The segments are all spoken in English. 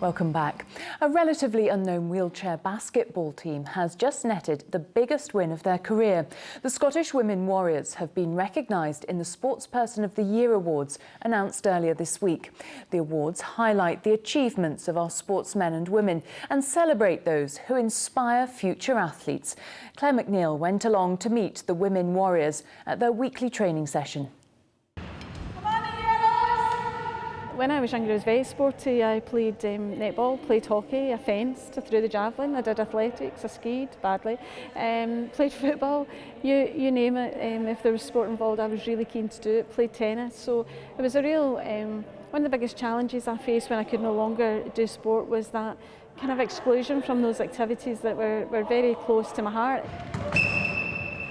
Welcome back. A relatively unknown wheelchair basketball team has just netted the biggest win of their career. The Scottish Women Warriors have been recognised in the Sportsperson of the Year Awards, announced earlier this week. The awards highlight the achievements of our sportsmen and women and celebrate those who inspire future athletes. Claire McNeil went along to meet the Women Warriors at their weekly training session. When I was younger, I was very sporty. I played netball, played hockey, I fenced, I threw the javelin, I did athletics, I skied badly, played football, you name it. If there was sport involved, I was really keen to do it, played tennis. So it was a real, one of the biggest challenges I faced when I could no longer do sport was that kind of exclusion from those activities that were very close to my heart.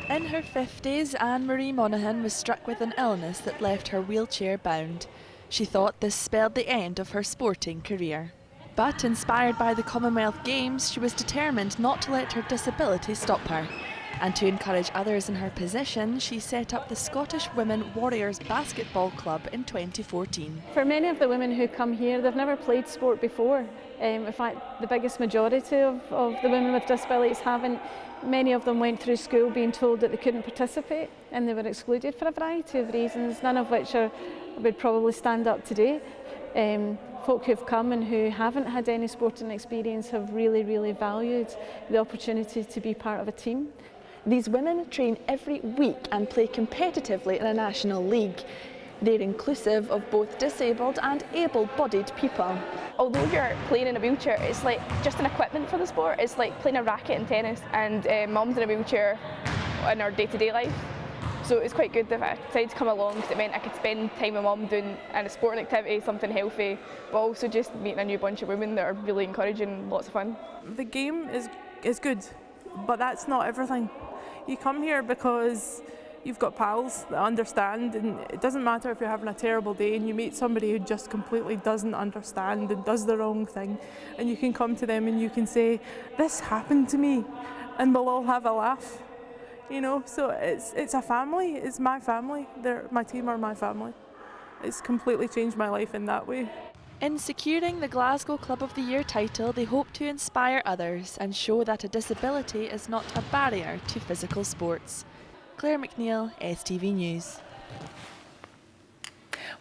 In her 50s, Anne-Marie Monaghan was struck with an illness that left her wheelchair bound. She thought this spelled the end of her sporting career. But inspired by the Commonwealth Games, she was determined not to let her disability stop her. And to encourage others in her position, she set up the Scottish Women Warriors Basketball Club in 2014. For many of the women who come here, they've never played sport before. In fact, the biggest majority of the women with disabilities haven't. Many of them went through school being told that they couldn't participate and they were excluded for a variety of reasons, none of which would probably stand up today. Folk who've come and who haven't had any sporting experience have really, really valued the opportunity to be part of a team. These women train every week and play competitively in a national league. They're inclusive of both disabled and able-bodied people. Although you're playing in a wheelchair, it's like just an equipment for the sport. It's like playing a racket in tennis, and Mum's in a wheelchair in her day-to-day life. So it's quite good that I decided to come along because it meant I could spend time with Mum doing a sporting activity, something healthy, but also just meeting a new bunch of women that are really encouraging and lots of fun. The game is good, but that's not everything. You come here because you've got pals that understand, and it doesn't matter if you're having a terrible day and you meet somebody who just completely doesn't understand and does the wrong thing, and you can come to them and you can say, "This happened to me," and we'll all have a laugh. You know, so it's a family. It's my family. My team are my family. It's completely changed my life in that way. In securing the Glasgow Club of the Year title, they hope to inspire others and show that a disability is not a barrier to physical sports. Claire McNeil, STV News.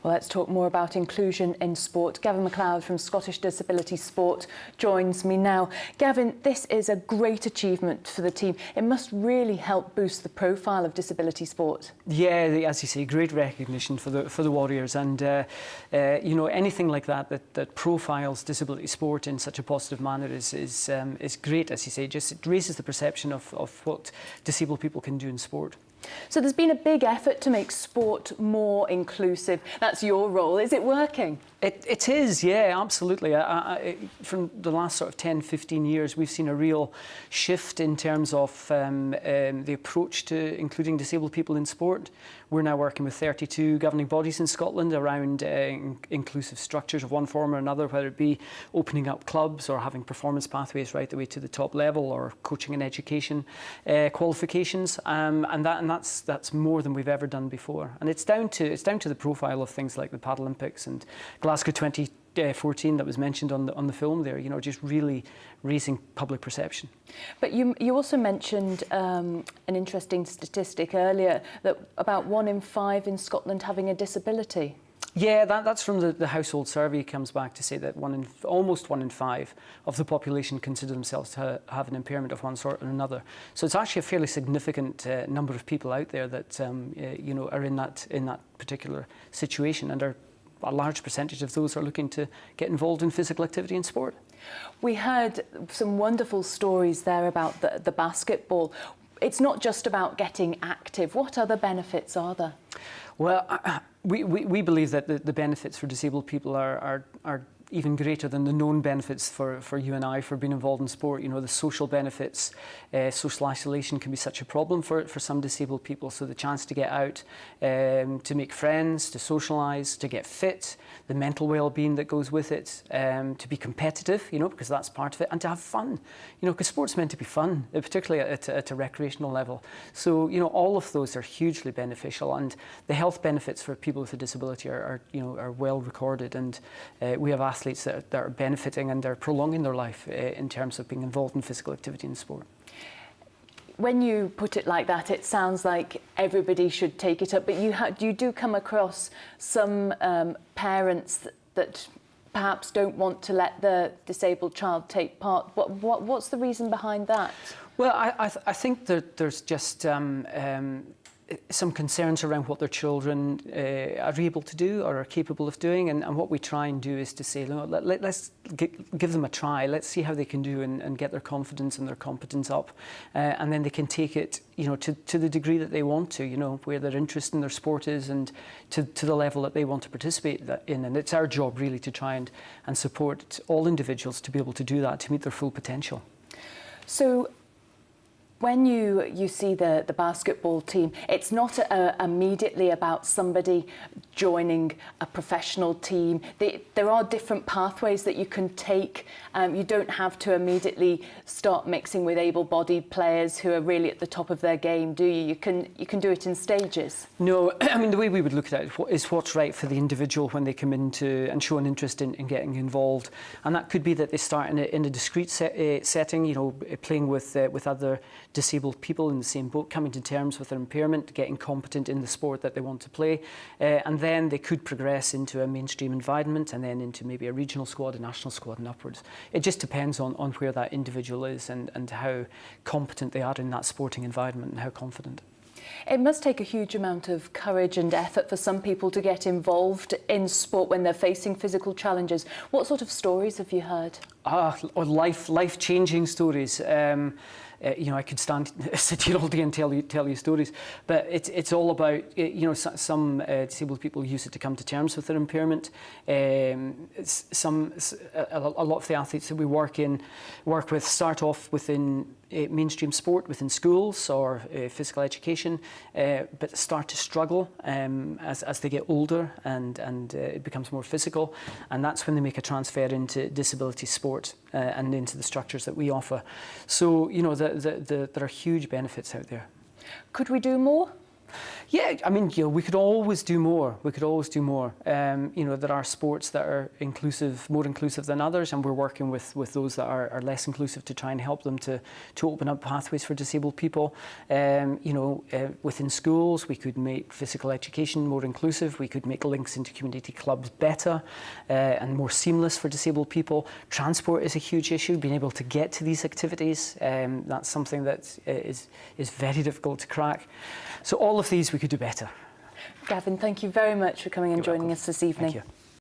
Well, let's talk more about inclusion in sport. Gavin MacLeod from Scottish Disability Sport joins me now. Gavin, this is a great achievement for the team. It must really help boost the profile of disability sport. Yeah, as you say, great recognition for the Warriors, and you know, anything like that profiles disability sport in such a positive manner is great. As you say, just it raises the perception of what disabled people can do in sport. So there's been a big effort to make sport more inclusive. That's your role. Is it working? It is, yeah, absolutely. From the last sort of 10, 15 years, we've seen a real shift in terms of the approach to including disabled people in sport. We're now working with 32 governing bodies in Scotland around inclusive structures of one form or another, whether it be opening up clubs or having performance pathways right the way to the top level, or coaching and education qualifications, and that's more than we've ever done before. And it's down to the profile of things like the Paralympics and Glasgow 2014 that was mentioned on the film there, you know, just really raising public perception. But you also mentioned an interesting statistic earlier, that about 1 in 5 in Scotland having a disability. Yeah, that's from the household survey. Comes back to say that almost 1 in 5 of the population consider themselves to have an impairment of one sort or another. So it's actually a fairly significant number of people out there that you know, are in that particular situation, and a large percentage of those are looking to get involved in physical activity and sport. We heard some wonderful stories there about the basketball. It's not just about getting active. What other benefits are there? Well, we believe that the benefits for disabled people are even greater than the known benefits for you and I for being involved in sport. You know, the social benefits, social isolation can be such a problem for some disabled people. So the chance to get out, to make friends, to socialise, to get fit, the mental well-being that goes with it, to be competitive, you know, because that's part of it, and to have fun, you know, because sport's meant to be fun, particularly at a recreational level. So, you know, all of those are hugely beneficial, and the health benefits for people with a disability are well recorded, and we have athletes athletes that are benefiting and they're prolonging their life in terms of being involved in physical activity in sport. When you put it like that, it sounds like everybody should take it up, but you do come across some parents that perhaps don't want to let the disabled child take part. What's the reason behind that? Well, I think that there's just some concerns around what their children are able to do or are capable of doing, and what we try and do is to say, let's give them a try, let's see how they can do and get their confidence and their competence up, and then they can take it, you know, to the degree that they want to, you know, where their interest in their sport is and to the level that they want to participate in. And it's our job really to try and support all individuals to be able to do that, to meet their full potential. So when you see the basketball team, it's not immediately about somebody joining a professional team. There are different pathways that you can take. You don't have to immediately start mixing with able-bodied players who are really at the top of their game, do you? You can do it in stages. No, I mean, the way we would look at it is what's right for the individual when they come into and show an interest in getting involved. And that could be that they start in a discrete setting, you know, playing with other disabled people in the same boat, coming to terms with their impairment, getting competent in the sport that they want to play, and then they could progress into a mainstream environment and then into maybe a regional squad, a national squad and upwards. It just depends on where that individual is and how competent they are in that sporting environment and how confident. It must take a huge amount of courage and effort for some people to get involved in sport when they're facing physical challenges. What sort of stories have you heard? Life-changing stories. You know, I could sit here all day and tell you stories, but it's all about, you know, some disabled people use it to come to terms with their impairment. A lot of the athletes that we work with start off within mainstream sport, within schools or physical education, but start to struggle as they get older and it becomes more physical, and that's when they make a transfer into disability sport and into the structures that we offer. So, you know, there are huge benefits out there. Could we do more? Yeah, I mean, you know, we could always do more. We could always do more. You know, there are sports that are inclusive, more inclusive than others, and we're working with those that are less inclusive to try and help them to open up pathways for disabled people. You know, within schools, we could make physical education more inclusive. We could make links into community clubs better and more seamless for disabled people. Transport is a huge issue. Being able to get to these activities, that's something that is very difficult to crack. So all of these we could do better. Gavin, thank you very much for coming and joining us this evening. Thank you.